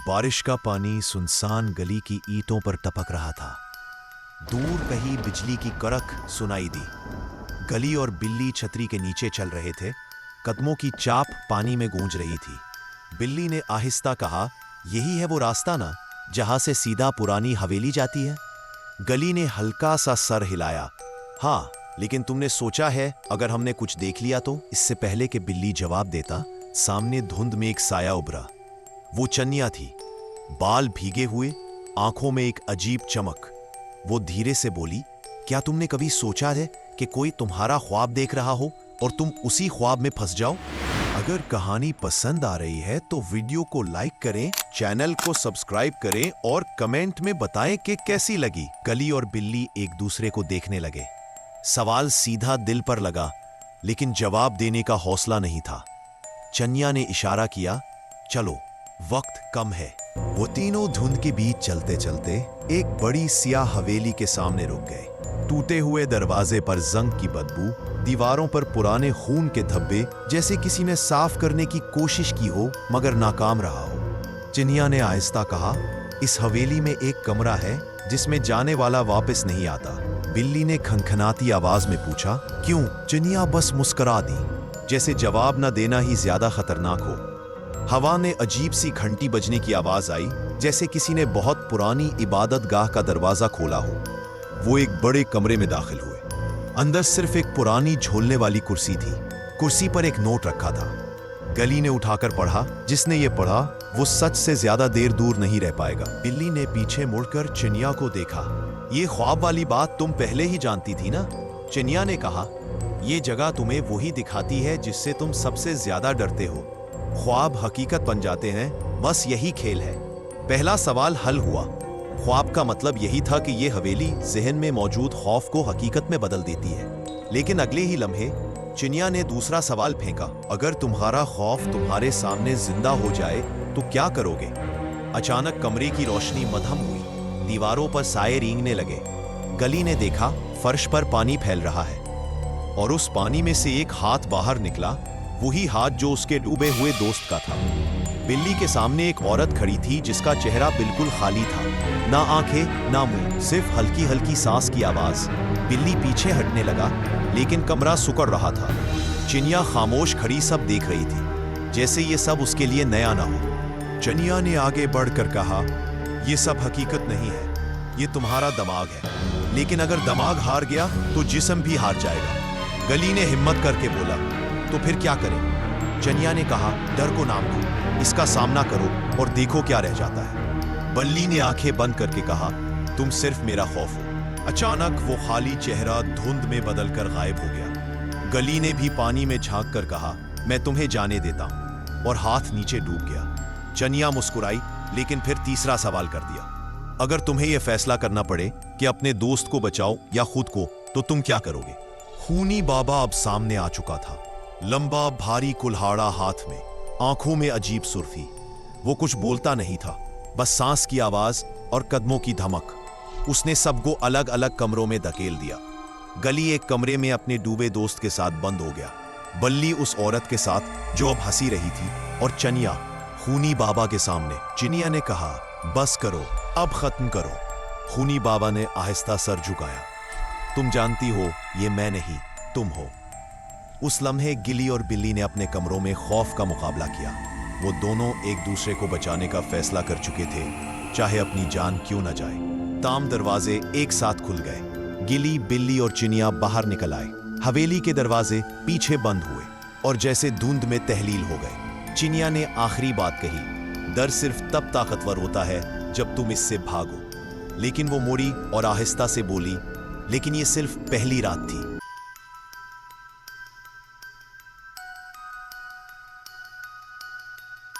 बारिश का पानी सुनसान गली की ईंटों पर टपक रहा था। दूर कहीं बिजली की कड़क सुनाई दी। गली और बिल्ली छतरी के नीचे चल रहे थे। कदमों की चाप पानी में गूंज रही थी। बिल्ली ने आहिस्ता कहा, यही है वो रास्ता ना, जहां से सीधा पुरानी हवेली जाती है। गली ने हल्का सा सर हिलाया। हाँ, लेकिन तुमने सोचा है अगर हमने कुछ देख लिया तो? इससे पहले कि बिल्ली जवाब देता, सामने धुंध में एक साया उभरा। वो चन्या थी, बाल भीगे हुए, आंखों में एक अजीब चमक। वो धीरे से बोली, क्या तुमने कभी सोचा है कि कोई तुम्हारा ख्वाब देख रहा हो और तुम उसी ख्वाब में फंस जाओ? अगर कहानी पसंद आ रही है तो वीडियो को लाइक करें, चैनल को सब्सक्राइब करें और कमेंट में बताएं कि कैसी लगी। गली और बिल्ली एक दूसरे को देखने लगे। सवाल सीधा दिल पर लगा, लेकिन जवाब देने का हौसला नहीं था। चन्या ने इशारा किया, चलो, वक्त कम है। वो तीनों धुंध के बीच चलते चलते एक बड़ी सियाह हवेली के सामने रुक गए। टूटे हुए दरवाजे पर जंग की बदबू, दीवारों पर पुराने खून के धब्बे, जैसे किसी ने साफ करने की कोशिश की हो मगर नाकाम रहा हो। चन्या ने आहिस्ता कहा, इस हवेली में एक कमरा है जिसमें जाने वाला वापस नहीं आता। बिल्ली ने खनखनाती आवाज में पूछा, क्यों? चन्या बस मुस्कुरा दी, जैसे जवाब न देना ही ज्यादा खतरनाक हो। हवा में अजीब सी घंटी बजने की आवाज आई, जैसे किसी ने बहुत पुरानी इबादत गाह का दरवाजा खोला हो। वो एक बड़े कमरे में दाखिल हुए। अंदर सिर्फ एक पुरानी झूलने वाली कुर्सी थी। कुर्सी पर एक नोट रखा था। गली ने उठाकर पढ़ा। जिसने ये पढ़ा वो सच से ज्यादा देर दूर नहीं रह पाएगा। बिल्ली ने पीछे मुड़कर चन्या को देखा। ये ख्वाब वाली बात तुम पहले ही जानती थी ना? चन्या ने कहा, ये जगह तुम्हें वही दिखाती है जिससे तुम सबसे ज्यादा डरते हो। ख्वाब हकीकत बन जाते हैं, बस यही खेल है। पहला सवाल हल हुआ। ख्वाब का मतलब यही था कि ये हवेली जहन में मौजूद खौफ को हकीकत में बदल देती है। लेकिन अगले ही लम्हे चन्या ने दूसरा सवाल फेंका, अगर तुम्हारा खौफ तुम्हारे सामने जिंदा हो जाए तो क्या करोगे? अचानक कमरे की रोशनी मद्धम हुई। दीवारों पर साए रेंगने लगे। गली ने देखा, फर्श पर पानी फैल रहा है और उस पानी में से एक हाथ बाहर निकला, वही हाथ जो उसके डूबे हुए दोस्त का था। बिल्ली के सामने एक औरत खड़ी थी जिसका चेहरा बिल्कुल खाली था, ना आंखें ना मुंह, सिर्फ हल्की हल्की सांस की आवाज। बिल्ली पीछे हटने लगा, लेकिन कमरा सुकड़ रहा था। चन्या खामोश खड़ी सब देख रही थी, जैसे ये सब उसके लिए नया ना हो। चन्या ने आगे बढ़कर कहा, ये सब हकीकत नहीं है, ये तुम्हारा दिमाग है। लेकिन अगर दिमाग हार गया तो जिस्म भी हार जाएगा। गली ने हिम्मत करके बोला, तो फिर क्या करें? चन्या ने कहा, डर को नाम दो, इसका सामना करो और देखो क्या रह जाता है। बल्ली ने आंखें बंद करके कहा, तुम सिर्फ मेरा खौफ हो। अचानक वो खाली चेहरा धुंध में बदलकर गायब हो गया। गली ने भी पानी में झांक कर कहा, मैं तुम्हें जाने देता हूं, और हाथ नीचे डूब गया। चन्या मुस्कुराई, लेकिन फिर तीसरा सवाल कर दिया, अगर तुम्हें यह फैसला करना पड़े कि अपने दोस्त को बचाओ या खुद को, तो तुम क्या करोगे? खूनी बाबा अब सामने आ चुका था। लंबा भारी कुल्हाड़ा हाथ में, आंखों में अजीब सुर्खी। वो कुछ बोलता नहीं था, बस सांस की आवाज और कदमों की धमक। उसने सबको अलग अलग कमरों में धकेल दिया। गली एक कमरे में अपने डूबे दोस्त के साथ बंद हो गया। बल्ली उस औरत के साथ जो अब हंसी रही थी, और चन्या खूनी बाबा के सामने। चन्या ने कहा, बस करो, अब खत्म करो। खूनी बाबा ने आहिस्ता सर झुकाया, तुम जानती हो ये मैं नहीं, तुम हो। उस लम्हे गिली और बिल्ली ने अपने कमरों में खौफ का मुकाबला किया। वो दोनों एक दूसरे को बचाने का फैसला कर चुके थे, चाहे अपनी जान क्यों न जाए। ताम दरवाजे एक साथ खुल गए। गिली, बिल्ली और चन्या बाहर निकल आए। हवेली के दरवाजे पीछे बंद हुए और जैसे धुंध में तहलील हो गए। चन्या ने आखिरी बात कही, डर सिर्फ तब ताकतवर होता है जब तुम इससे भागो। लेकिन वो मुड़ी और आहिस्ता से बोली, लेकिन ये सिर्फ पहली रात थी।